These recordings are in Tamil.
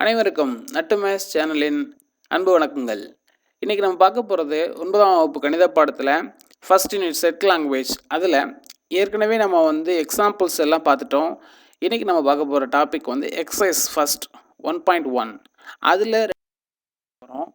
அனைவருக்கும் நட்டு மேத்ஸ் சேனலின் அன்பு வணக்கங்கள். இன்றைக்கி நம்ம பார்க்க போகிறது 9ஆம் வகுப்பு கணித பாடத்தில் ஃபர்ஸ்ட் யூனிட் செட் லாங்குவேஜ். அதில் ஏற்கனவே நம்ம எக்ஸாம்பிள்ஸ் எல்லாம் பார்த்துட்டோம். இன்றைக்கி நம்ம பார்க்க போகிற டாபிக் எக்ஸசைஸ் ஃபர்ஸ்ட் 1.1. அதில் போகிறோம்.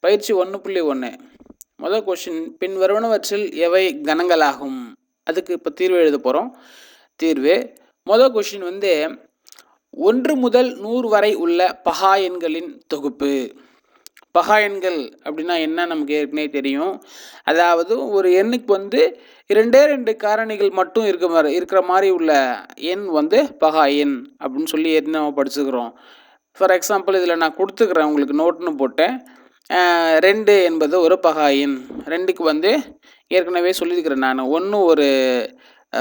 பயிற்சி 1.1. முதல் கொஷின், பின் வருவனவற்றில் எவை கணங்களாகும்? அதுக்கு இப்போ தீர்வு எழுத போகிறோம். தீர்வு முதல் கொஷின் 1 முதல் 100 வரை உள்ள பகா எண்களின் தொகுப்பு. பகா எண்கள் அப்படின்னா என்ன நமக்கு ஏற்கனவே தெரியும். அதாவது ஒரு எண்ணுக்கு ரெண்டு காரணிகள் மட்டும் இருக்கிற மாதிரி உள்ள எண் பகா எண் அப்படின்னு சொல்லி நம்ம படிச்சுக்கிறோம். ஃபார் எக்ஸாம்பிள் இதில் நான் கொடுத்துக்கிறேன், உங்களுக்கு நோட்னு போட்டேன். 2 என்பது ஒரு பகா எண். 2க்கு ஏற்கனவே சொல்லியிருக்கிறேன் நான். 1 ஒரு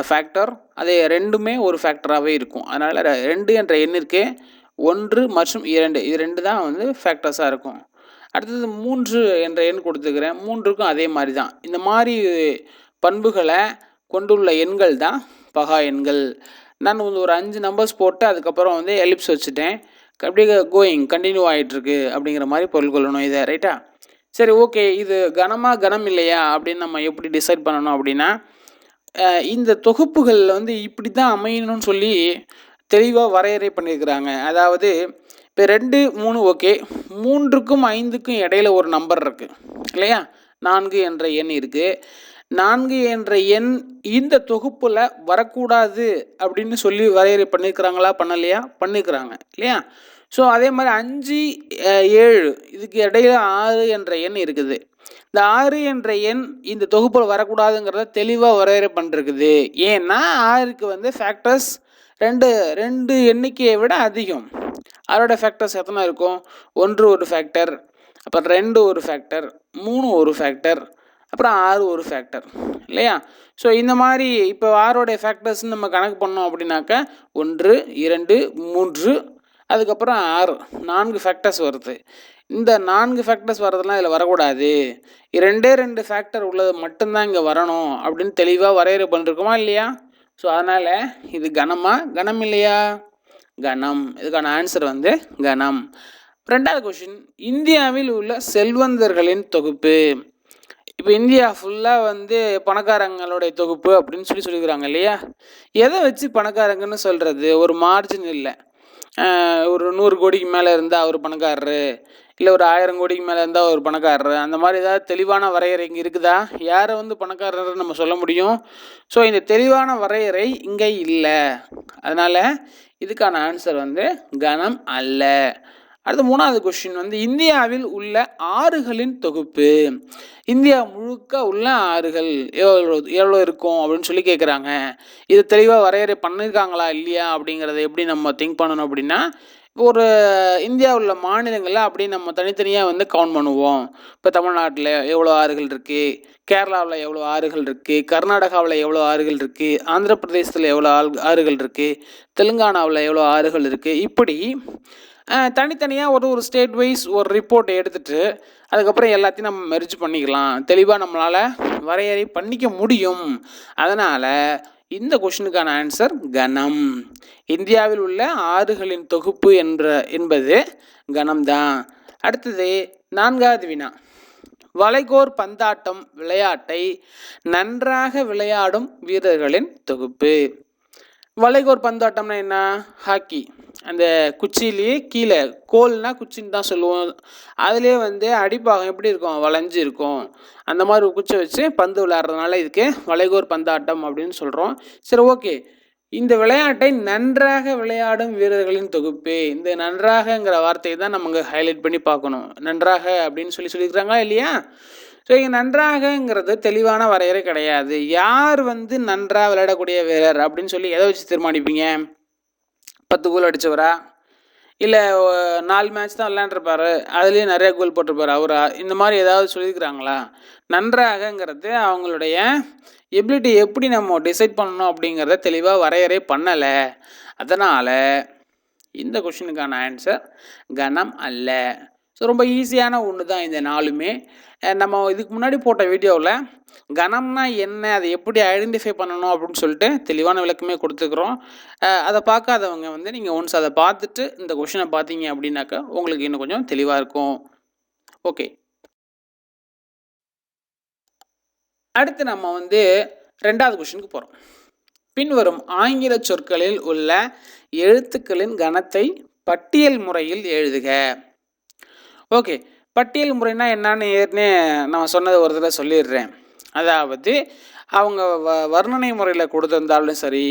ஃபேக்டர், அதே 2மே ஒரு ஃபேக்டராகவே இருக்கும். அதனால் 2 என்ற எண்ணிற்கு 1 மற்றும் 2 இது 2 தான் ஃபேக்டர்ஸாக இருக்கும். அடுத்தது 3 என்ற எண் கொடுத்துக்கிறேன். 3க்கும் அதே மாதிரி தான். இந்த மாதிரி பண்புகளை கொண்டுள்ள எண்கள் தான் பகா எண்கள். நான் ஒரு 5 நம்பர்ஸ் போட்டு அதுக்கப்புறம் எலிப்ஸ் வச்சுட்டேன். அப்படியே கண்டினியூ ஆகிட்டுருக்கு அப்படிங்கிற மாதிரி பொருள் கொள்ளணும் இதை. ரைட்டா? சரி, ஓகே. இது கனம் இல்லையா அப்படின்னு நம்ம எப்படி டிசைட் பண்ணணும் அப்படின்னா, இந்த தொகுப்புகள் இப்படி தான் அமையணும்னு சொல்லி தெளிவாக வரையறை பண்ணியிருக்கிறாங்க. அதாவது இப்போ 2, 3 ஓகே, 3க்கும் 5க்கும் இடையில ஒரு நம்பர் இருக்குது இல்லையா? 4 என்ற எண் இருக்குது. 4 என்ற எண் இந்த தொகுப்பில் வரக்கூடாது அப்படின்னு சொல்லி வரையறை பண்ணியிருக்கிறாங்களா? பண்ணலையா? பண்ணியிருக்கிறாங்க இல்லையா? ஸோ அதே மாதிரி 5, 7 இதுக்கு இடையில 6 என்ற எண் இருக்குது. இந்த 6 என்ற எண் இந்த தொகுப்பில் வரக்கூடாதுங்கிறத தெளிவாக வரையறை பண்ணிருக்குது. ஏன்னா 6க்கு ஃபேக்டர்ஸ் 2 எண்ணிக்கையை விட அதிகம். அதோட ஃபேக்டர்ஸ் எத்தனை இருக்கும்? 1 ஒரு ஃபேக்டர், அப்புறம் 2 ஒரு ஃபேக்டர், 3 ஒரு ஃபேக்டர், அப்புறம் 6 ஒரு ஃபேக்டர் இல்லையா? ஸோ இந்த மாதிரி இப்போ 6ஓடைய ஃபேக்டர்ஸ்ன்னு நம்ம கணக்கு பண்ணோம் அப்படின்னாக்கா 1, 2, 3, அதுக்கப்புறம் 6, 4 ஃபேக்டர்ஸ் வருது. இந்த 4 ஃபேக்டர்ஸ் வர்றதுலாம் இதில் வரக்கூடாது. 2 ஃபேக்டர் உள்ளது மட்டும்தான் இங்கே வரணும் அப்படின்னு தெளிவாக வரையறை பண்ணிருக்கோமா இல்லையா? ஸோ அதனால் இது கனம் இல்லையா? கனம். இதுக்கான ஆன்சர் கனம். 2வது கொஷின், இந்தியாவில் உள்ள செல்வந்தர்களின் தொகுப்பு. இப்போ இந்தியா ஃபுல்லாக பணக்காரங்களுடைய தொகுப்பு அப்படின்னு சொல்லிக்கிறாங்க இல்லையா? எதை வச்சு பணக்காரங்கன்னு சொல்கிறது? ஒரு மார்ஜின் இல்லை. ஒரு 100 கோடிக்கு மேலே இருந்தால் அவர் பணக்காரரு, இல்லை ஒரு 1000 கோடிக்கு மேலே இருந்தால் ஒரு பணக்காரரு, அந்த மாதிரி ஏதாவது தெளிவான வரையறை இங்கே இருக்குதா? யாரை பணக்காரர்னு நம்ம சொல்ல முடியும்? ஸோ இந்த தெளிவான வரையறை இங்கே இல்லை. அதனால் இதுக்கான ஆன்சர் கனம் அல்ல. அடுத்து 3வது கொஸ்டின், இந்தியாவில் உள்ள ஆறுகளின் தொகுப்பு. இந்தியா முழுக்க உள்ள ஆறுகள் எவ்வளோ இருக்கும் அப்படின்னு சொல்லி கேட்குறாங்க. இது தெளிவாக வரையறை பண்ணியிருக்காங்களா இல்லையா அப்படிங்கிறத எப்படி நம்ம திங்க் பண்ணணும் அப்படின்னா, ஒரு இந்தியாவில் உள்ள மாநிலங்களில் அப்படி நம்ம தனித்தனியாக கவுண்ட் பண்ணுவோம். இப்போ தமிழ்நாட்டில் எவ்வளோ ஆறுகள் இருக்குது, கேரளாவில் எவ்வளோ ஆறுகள் இருக்குது, கர்நாடகாவில் எவ்வளோ ஆறுகள் இருக்குது, ஆந்திர பிரதேசத்தில் எவ்வளோ ஆறுகள் இருக்குது, தெலுங்கானாவில் எவ்வளோ ஆறுகள் இருக்குது, இப்படி தனித்தனியாக ஒரு ஸ்டேட் வைஸ் ஒரு ரிப்போர்ட் எடுத்துகிட்டு அதுக்கப்புறம் எல்லாத்தையும் நம்ம மெர்ஜ் பண்ணிக்கலாம். தெளிவாக நம்மளால் வரையறை பண்ணிக்க முடியும். அதனால் இந்த கொஷினுக்கான ஆன்சர் கனம். இந்தியாவில் உள்ள ஆறுகளின் தொகுப்பு என்பது கனம்தான். அடுத்தது 4வது வினா, வளைகோர் பந்தாட்டம் விளையாட்டை நன்றாக விளையாடும் வீரர்களின் தொகுப்பு. வளைகோர் பந்தாட்டம்னா என்ன? ஹாக்கி. அந்த குச்சியிலேயே கீழே, கோல்னா குச்சின்னு தான் சொல்லுவோம். அதுலேயே அடிப்பாகம் எப்படி இருக்கும்? வளைஞ்சு இருக்கும். அந்த மாதிரி குச்சை வச்சு பந்து விளையாடுறதுனால இதுக்கு வளைகோர் பந்தாட்டம் அப்படின்னு சொல்கிறோம். சரி, ஓகே. இந்த விளையாட்டை நன்றாக விளையாடும் வீரர்களின் தொகுப்பு. இந்த நன்றாகங்கிற வார்த்தையை தான் நமக்கு ஹைலைட் பண்ணி பார்க்கணும். நன்றாக அப்படின்னு சொல்லியிருக்கிறாங்களா இல்லையா? ஸோ இங்கே நன்றாகங்கிறது தெளிவான வரையறை கிடையாது. யார் நன்றாக விளையாடக்கூடிய வீரர் அப்படின்னு சொல்லி எதை வச்சு தீர்மானிப்பீங்க? 10 கோல் அடித்தவரா, இல்லை 4 மேட்ச் தான் விளையாண்டுருப்பாரு, அதுலேயே நிறைய கோல் போட்டிருப்பாரு அவரா? இந்த மாதிரி ஏதாவது சொல்லியிருக்கிறாங்களா? நன்றாகங்கிறது அவங்களுடைய எபிலிட்டி எப்படி நம்ம டிசைட் பண்ணணும் அப்படிங்கிறத தெளிவாக வரையறை பண்ணலை. அதனால் இந்த கொஷினுக்கான ஆன்சர் கனம் அல்ல. ஸோ ரொம்ப ஈஸியான ஒன்று தான் இந்த 4மே. நம்ம இதுக்கு முன்னாடி போட்ட வீடியோவில் கணம்னா என்ன, அதை எப்படி ஐடென்டிஃபை பண்ணணும் அப்படின்னு சொல்லிட்டு தெளிவான விளக்கமே கொடுத்துக்கிறோம். அதை பார்க்காதவங்க வந்து நீங்கள் ஒன்ஸ் அதை பார்த்துட்டு இந்த கொஷினை பார்த்தீங்க அப்படின்னாக்கா உங்களுக்கு இன்னும் கொஞ்சம் தெளிவாக இருக்கும். ஓகே, அடுத்து நம்ம வந்து 2வது கொஷினுக்கு போகிறோம். பின்வரும் ஆங்கில சொற்களில் உள்ள எழுத்துக்களின் கணத்தை பட்டியல் முறையில் எழுதுக. ஓகே, பட்டியல் முறைனா என்னன்னு ஏற்கனவே நான் சொன்னதை ஒரு தடவை சொல்லிடுறேன். அதாவது அவங்க வர்ணனை முறையில் கொடுத்துருந்தாலும் சரி,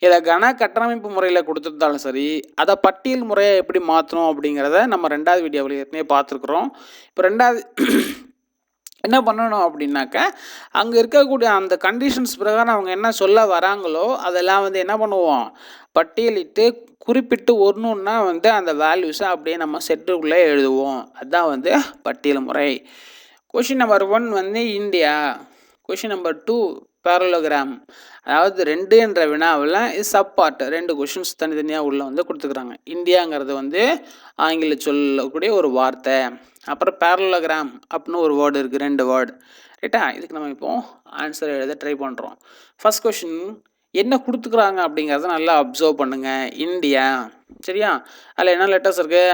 இதை கன கட்டமைப்பு முறையில் கொடுத்துருந்தாலும் சரி, அதை பட்டியல் முறையை எப்படி மாற்றணும் அப்படிங்கிறத நம்ம 2வது வீடியோவில் ஏற்கனவே பார்த்துருக்குறோம். இப்போ 2வது என்ன பண்ணணும் அப்படின்னாக்கா, அங்கே இருக்கக்கூடிய அந்த கண்டிஷன்ஸ் பிரகாரம் அவங்க என்ன சொல்ல வராங்களோ அதெல்லாம் வந்து என்ன பண்ணுவோம், பட்டியலிட்டு குறிப்பிட்டு ஒன்றுன்னா வந்து அந்த வேல்யூஸை அப்படியே நம்ம செட்டுக்குள்ளே எழுதுவோம். அதுதான் வந்து பட்டியல் முறை. கொஷின் நம்பர் 1 வந்து இந்தியா. Question number 2 parallelogram. அதாவது 2 என்ற வினாவில் சப் பார்ட் 2 கொஷின்ஸ் தனித்தனியாக உள்ள வந்து கொடுத்துக்கிறாங்க. இந்தியாங்கிறது வந்து ஆங்கில சொல்லக்கூடிய ஒரு வார்த்தை. அப்புறம் பேரலோகிராம் அப்படின்னு ஒரு வேர்டு இருக்குது, 2 வேர்டு. ரைட்டா? இதுக்கு நம்ம இப்போ ஆன்சர் எழுத ட்ரை பண்ணுறோம். ஃபர்ஸ்ட் கொஷின் என்ன கொடுத்துக்குறாங்க அப்படிங்கிறத நல்லா அப்சர்வ் பண்ணுங்க. இந்தியா, சரியா? அதில் என்ன லெட்டர்ஸ் இருக்கு?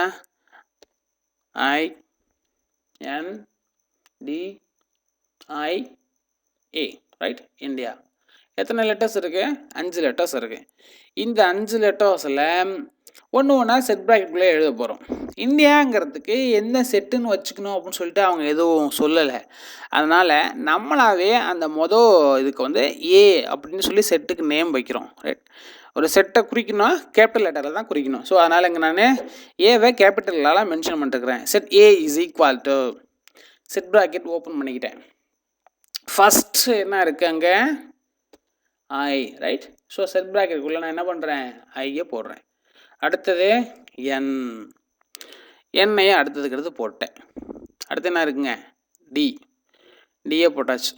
INDIA, right? இந்தியா. எத்தனை லெட்டர்ஸ் இருக்குது? 5 லெட்டர்ஸ் இருக்குது. இந்த 5 லெட்டர்ஸில் ஒன்று செட் ப்ராக்கெட்குள்ளே எழுத போகிறோம். இந்தியாங்கிறதுக்கு எந்த செட்டுன்னு வச்சுக்கணும் அப்படின்னு சொல்லிட்டு அவங்க எதுவும் சொல்லலை. அதனால் நம்மளாவே அந்த இதுக்கு வந்து ஏ அப்படின்னு சொல்லி செட்டுக்கு நேம் வைக்கிறோம். ரைட்? ஒரு செட்டை குறிக்கணும் கேபிட்டல் லெட்டரில் தான் குறிக்கணும். ஸோ அதனால் இங்கே நான் ஏவை கேபிட்டலால் மென்ஷன் பண்ணிட்டுருக்கிறேன். Set A is equal to set bracket open பண்ணிக்கிட்டேன். ஃபஸ்ட்டு என்ன இருக்குது அங்கே? I, right? ஸோ செட் ப்ராக்கெட்டுக்குள்ளே நான் என்ன பண்ணுறேன்? ஐயை போடுறேன். அடுத்தது எண்ணையை அடுத்ததுக்கு போட்டேன். அடுத்து என்ன இருக்குங்க? டியை போட்டாச்சு.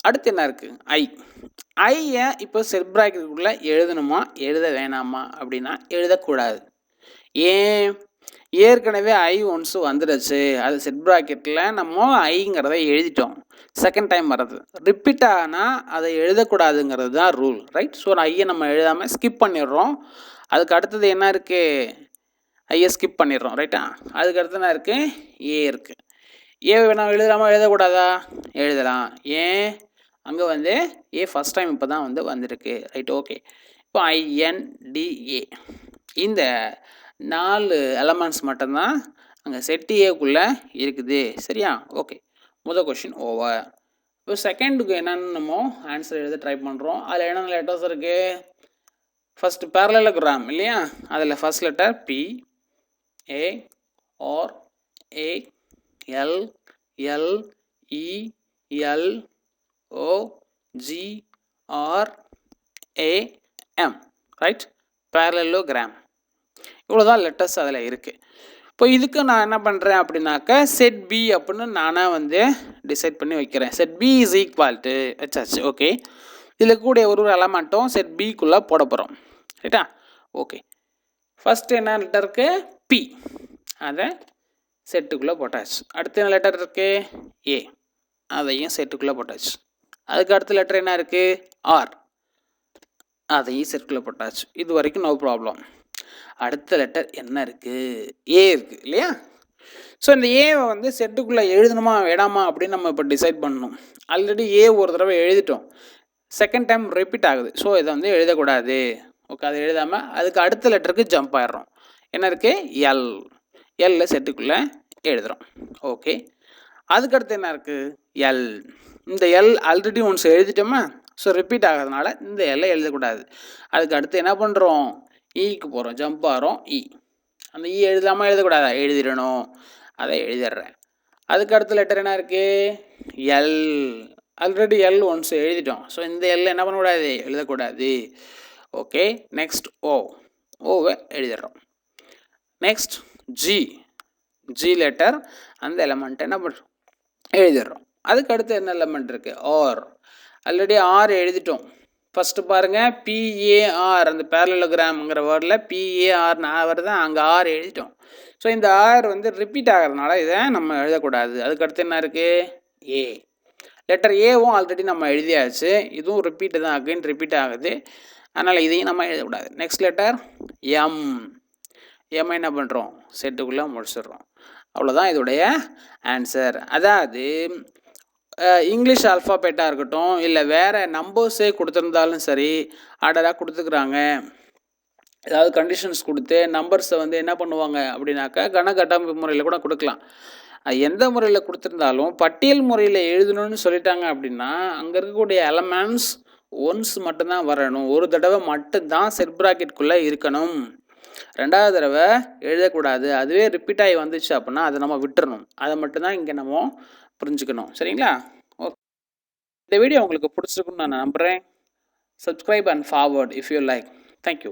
அடுத்து என்ன இருக்குது? ஐயை இப்போ செட் ப்ராக்கெட்டுக்குள்ளே எழுதணுமா எழுத வேணாமா அப்படின்னா எழுதக்கூடாது. ஏன்? ஏற்கனவே ஐ ஒன்ஸு வந்துடுச்சு. அது செட் ப்ராக்கெட்டில் நம்ம ஐங்கிறத எழுதிட்டோம். செகண்ட் டைம் வர்றது ரிப்பீட் ஆனால் அதை எழுதக்கூடாதுங்கிறது தான் ரூல், ரைட்? ஸோ ஐயை நம்ம எழுதாமல் ஸ்கிப் பண்ணிடுறோம். அதுக்கு அடுத்தது என்ன இருக்குது? ஐயை ஸ்கிப் பண்ணிடுறோம், ரைட்டா? அதுக்கு அடுத்து என்ன இருக்குது? ஏ இருக்குது. ஏ வேணாம் எழுதலாமா எழுதக்கூடாதா? எழுதலாம். ஏன்? அங்கே வந்து ஏ ஃபஸ்ட் டைம் இப்போ தான் வந்து வந்திருக்கு, ரைட்? ஓகே, இப்போ INDA இந்த 4 எலமெண்ட்ஸ் மட்டும்தான் அங்கே செட்டு ஏக்குள்ளே இருக்குது, சரியா? ஓகே, முதல் கொஷின் ஓவர். இப்போ செகண்டுக்கு என்னென்னு நம்ம ஆன்சர் எழுத ட்ரை பண்ணுறோம். அதில் என்னென்ன லெட்டர்ஸ் இருக்குது? ஃபஸ்ட்டு பேரலோகிராம் இல்லையா? அதில் first letter P, A, R, A, L, L, E, L, O, G, R, A, M, right? Parallelogram. இவ்வளோதான் லெட்டர்ஸ் அதில் இருக்குது. இப்போ இதுக்கு நான் என்ன பண்ணுறேன் அப்படின்னாக்கா செட் பி அப்படின்னு நானாக வந்து டிசைட் பண்ணி வைக்கிறேன். Set B is equal to வச்சாச்சு. ஓகே, இதில் கூடிய ஒரு எலமெண்ட்டும் செட் பிக்குள்ளே போட போகிறோம், ரைட்டா? ஓகே, ஃபஸ்ட்டு என்ன லெட்டர் இருக்குது? பி. அதை செட்டுக்குள்ளே போட்டாச்சு. அடுத்து என்ன லெட்டர் இருக்குது? ஏ. அதையும் செட்டுக்குள்ளே போட்டாச்சு. அதுக்கு அடுத்த லெட்டர் என்ன இருக்குது? ஆர். அதையும் செட்டுக்குள்ளே போட்டாச்சு. இது வரைக்கும் நோ ப்ராப்ளம். அடுத்த லெட்டர் என்ன இருக்குது? ஏ இருக்குது இல்லையா? ஸோ இந்த ஏவை வந்து செட்டுக்குள்ளே எழுதணுமா வேணாமா அப்படின்னு நம்ம இப்போ டிசைட் பண்ணணும். ஆல்ரெடி ஏ ஒரு தடவை எழுதிட்டோம், செகண்ட் டைம் ரிப்பீட் ஆகுது. ஸோ இதை வந்து எழுதக்கூடாது. ஓகே, அதை எழுதாமல் அதுக்கு அடுத்த லெட்டருக்கு ஜம்ப் ஆயிடுறோம். என்ன இருக்குது? எல். எல்ல செட்டுக்குள்ளே எழுதுகிறோம். ஓகே, அதுக்கடுத்து என்ன இருக்குது? எல். இந்த எல் ஆல்ரெடி ஒன்ஸ் எழுதிட்டோமா? ஸோ ரிப்பீட் ஆகிறதுனால இந்த எல்லை எழுதக்கூடாது. அதுக்கு அடுத்து என்ன பண்ணுறோம்? ஈக்கு போகிறோம், ஜம்ப் ஆகிறோம். இ. அந்த இ எழுதாமல் எழுதக்கூடாதா? எழுதிடணும். அதை எழுதிடுறேன். அதுக்கு அடுத்த லெட்டர் என்ன இருக்குது? எல். ஆல்ரெடி எல் ஒன்ஸ் எழுதிட்டோம். ஸோ இந்த எல் என்ன பண்ணக்கூடாது? எழுதக்கூடாது. Okay, next O. ஓவை எழுதிடுறோம். Next G. ஜி லெட்டர், அந்த எலமெண்ட் என்ன பண்ணுறோம்? எழுதிடுறோம். அதுக்கு அடுத்து என்ன எலமெண்ட் இருக்குது? ஆர். ஆல்ரெடி ஆர் எழுதிட்டோம். ஃபஸ்ட்டு பாருங்கள், PAR, அந்த பேரலோகிராம்ங்கிற வேர்டில் PAR நான் வருது, அங்கே ஆர் எழுதிட்டோம். ஸோ இந்த ஆர் வந்து ரிப்பீட் ஆகிறதுனால இதை நம்ம எழுதக்கூடாது. அதுக்கடுத்து என்ன இருக்குது? ஏ. லெட்டர் ஏவும் ஆல்ரெடி நம்ம எழுதியாச்சு. இதுவும் ரிப்பீட்டு தான், அகைன் ரிப்பீட் ஆகுது. அதனால் இதையும் நம்ம எழுதக்கூடாது. Next letter M. எம் என்ன பண்ணுறோம்? செட்டுக்குள்ளே முடிச்சிடுறோம். அவ்வளோதான் இதோடைய ஆன்சர். அதாவது இங்கிலீஷ் ஆல்ஃபாபெட்டாக இருக்கட்டும், இல்லை வேறு நம்பர்ஸே கொடுத்துருந்தாலும் சரி, ஆர்டராக கொடுத்துக்கிறாங்க. ஏதாவது கண்டிஷன்ஸ் கொடுத்து நம்பர்ஸை வந்து என்ன பண்ணுவாங்க அப்படின்னாக்கா, கணக்கட்டமைப்பு முறையில் கூட கொடுக்கலாம். எந்த முறையில் கொடுத்துருந்தாலும் பட்டியல் முறையில் எழுதணும்னு சொல்லிட்டாங்க அப்படின்னா, அங்கே இருக்கக்கூடிய எலமெண்ட்ஸ் ஒன்ஸ் மட்டும்தான் வரணும். ஒரு தடவை மட்டும்தான் செட் ப்ராக்கெட்டுக்குள்ளே இருக்கணும். 2வது தடவை எழுதக்கூடாது. அதுவே ரிப்பீட் ஆகி வந்துச்சு அப்படின்னா அதை நம்ம விட்டுறணும். அதை மட்டும்தான் இங்கே நம்ம புரிஞ்சுக்கணும். சரிங்களா? ஓகே. இந்த வீடியோ உங்களுக்கு பிடிச்சிருக்குன்னு நான் நம்புகிறேன். Subscribe and forward if you like. Thank you.